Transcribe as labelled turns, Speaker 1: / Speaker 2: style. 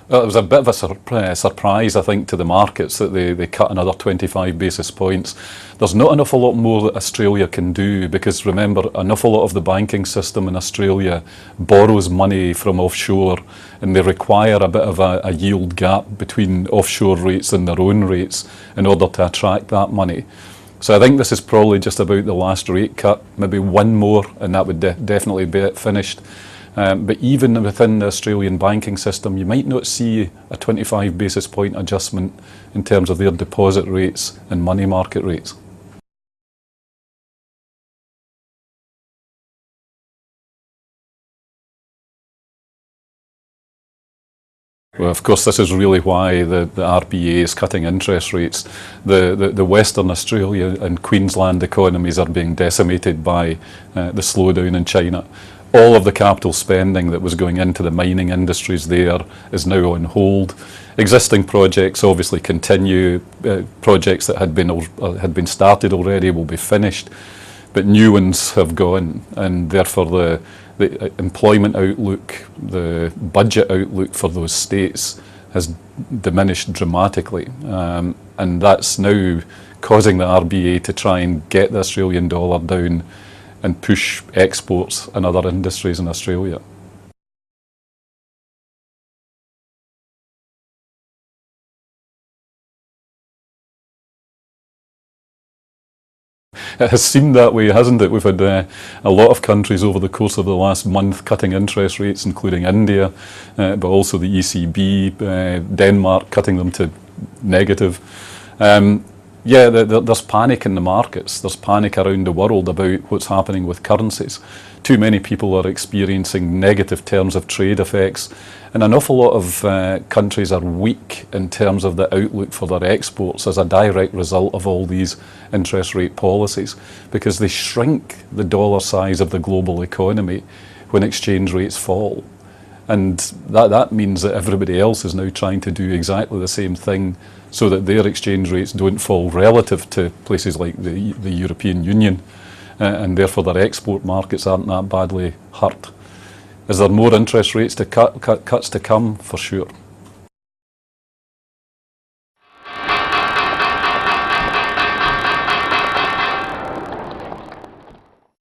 Speaker 1: Well, it was a bit of a surprise, I think, to the markets that they cut another 25 basis points. There's not an awful lot more that Australia can do because, remember, an awful lot of the banking system in Australia borrows money from offshore, and they require a bit of a yield gap between offshore rates and their own rates in order to attract that money. So I think this is probably just about the last rate cut, maybe one more, and that would definitely be it finished. But even within the Australian banking system, you might not see a 25 basis point adjustment in terms of their deposit rates and money market rates. Well, of course, this is really why the RBA is cutting interest rates. The Western Australia and Queensland economies are being decimated by the slowdown in China. All of the capital spending that was going into the mining industries there is now on hold. Existing projects obviously continue. Projects that had been started already will be finished, but new ones have gone, and therefore the employment outlook, the budget outlook for those states has diminished dramatically, and that's now causing the RBA to try and get the Australian dollar down and push exports and other industries in Australia. It has seemed that way, hasn't it? We've had a lot of countries over the course of the last month cutting interest rates, including India, but also the ECB, Denmark cutting them to negative. Yeah, there's panic in the markets. There's panic around the world about what's happening with currencies. Too many people are experiencing negative terms of trade effects, and an awful lot of countries are weak in terms of the outlook for their exports as a direct result of all these interest rate policies, because they shrink the dollar size of the global economy when exchange rates fall. And that means that everybody else is now trying to do exactly the same thing so that their exchange rates don't fall relative to places like the European Union, and therefore their export markets aren't that badly hurt. Is there more interest rates cuts to come? For sure.